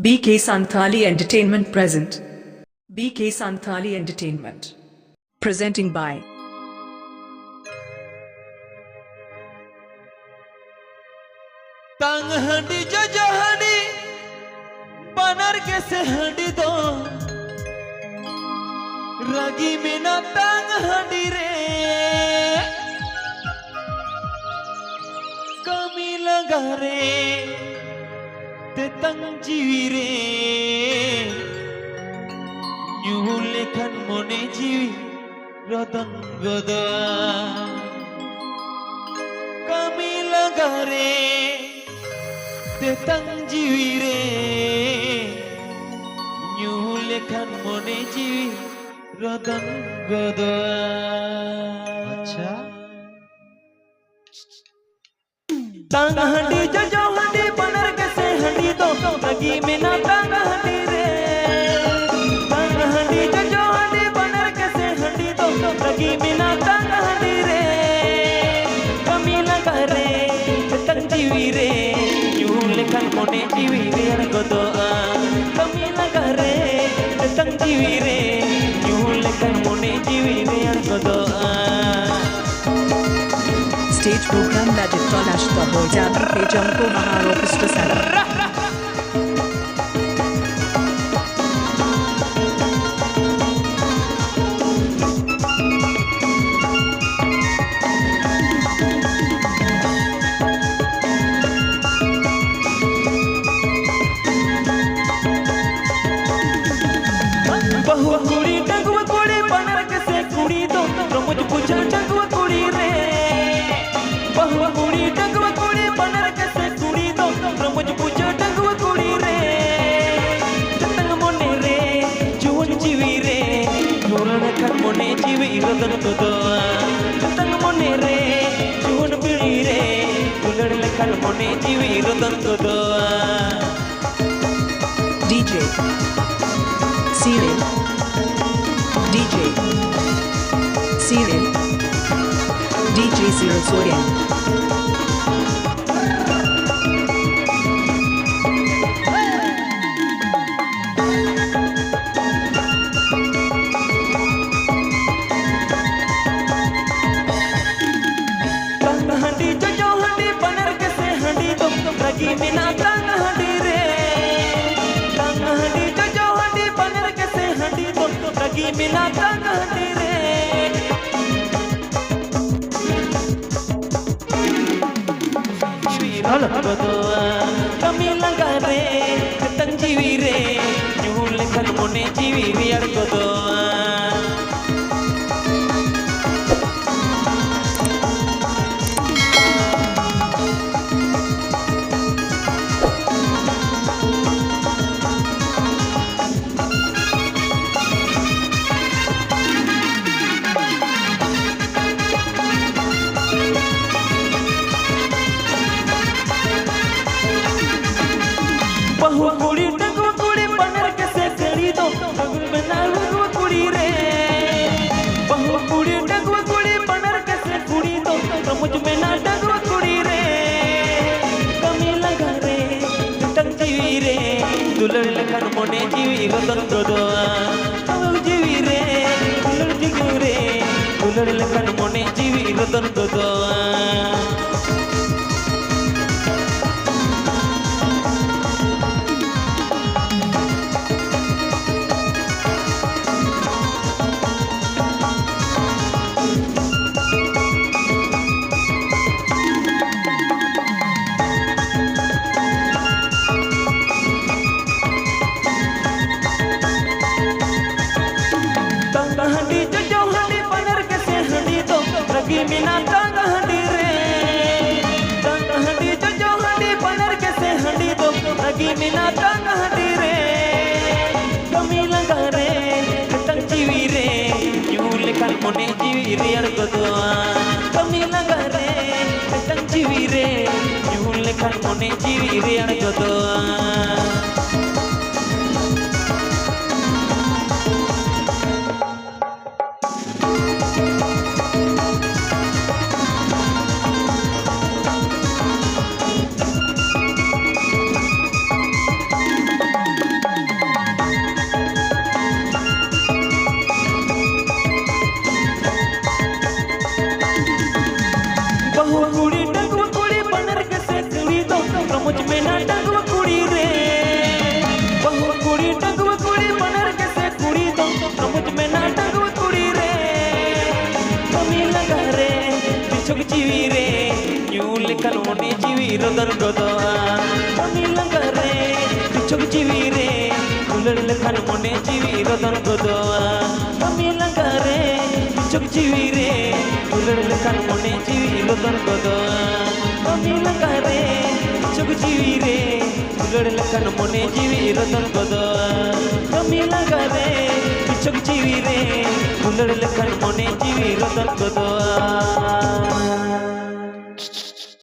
BK Santhali Entertainment present. BK Santhali Entertainment. Presenting by Tang handi jaja handi banar कैसे हंडी दो रगी में ना तंग हंडी रे कमी लगा रे ते तंग जीवी रे यूं लेखन मोने जीवी रतन गदा कमी लगा रे ते तंग जीवी रे यूं लेखन मोने जीवी रतन गदा अच्छा तंग हंडी जो हंडी बनर कैसे हंडी दो लगी में ना तंग हंडी रे तंग हंडी जो हंडी बनर कैसे हंडी दो लगी में ना तंग हंडी रे कमी लगा रे तंग जीवी रे यूं लेखन मोने जीवी रे गदो कमी लगा रे तंग जीवी रे यूं लेखन मोने जीवी रे गदो Stage Program Budget Tolash Taho Jabba Ke Jamko Mahar Orchestra Center. बहु कुड़ी टंगुआ कुड़ी बनर कैसे कुड़ी दो तो मुझ पूछा टंगुआ कुड़ी रे बहु कुड़ी टंगुआ कुड़ी बनर कैसे कुड़ी दो तो मुझ पूछा टंगुआ कुड़ी रे तंग मोने रे जून जीवी रे जून खन मोने जीवी रतन तो तंग मोने रे जून पीड़ी रे गुलड़ लखन मोने जीवी रतन तो DJ Serial DJ Serial DJ Serial Soren तंग हंडी जो हंडी बनर कैसे हंडी दो लगी में ना तंग हंडी रे तंग हंडी जो हंडी बनर कैसे हंडी दो लगी में ना तंग हंडी रे वीरल बदो कमी लगा रे तंग जीवी रे यूं लेखन मोने जीवी रे गदो बहु कुड़ी टंगुआ कुड़ी बनर कैसे करी दो बगल में ना लगुआ कुड़ी रे बहु कुड़ी टंगुआ कुड़ी बनर कैसे कुड़ी दो तो मुझ में ना टंगुआ कुड़ी रे कमी लगा रे तंग जीवी रे दुलड़ लखन मोने जीवी रतन गदो तंग जीवी रे दुलड़ जीवी रे दुलड़ लखन मोने जीवी रतन गदो हंडी जो हंडी बनर कैसे हंडी दो लगी में ना तंग हंडी रे तंग हंडी जो हंडी बनर कैसे हंडी दो लगी में ना तंग हंडी रे कमी लगा रे तंग जीवी रे यूं लेखन मोने जीवी रे गदो कमी लगा रे तंग जीवी रे यूं लेखन मोने जीवी रे गदो मने जीवी रदन गदोआ कमी लंगा रे पिछोक जीवी रे उलड़ लखन मने जीवी रदन गदोआ कमी लंगा रे पिछोक जीवी रे उलड़ लखन मने जीवी रदन गदोआ कमी लंगा रे पिछोक जीवी रे उलड़ लखन मने जीवी रदन गदोआ कमी लंगा रे पिछोक जीवी रे उलड़ लखन मने जीवी रदन गदोआ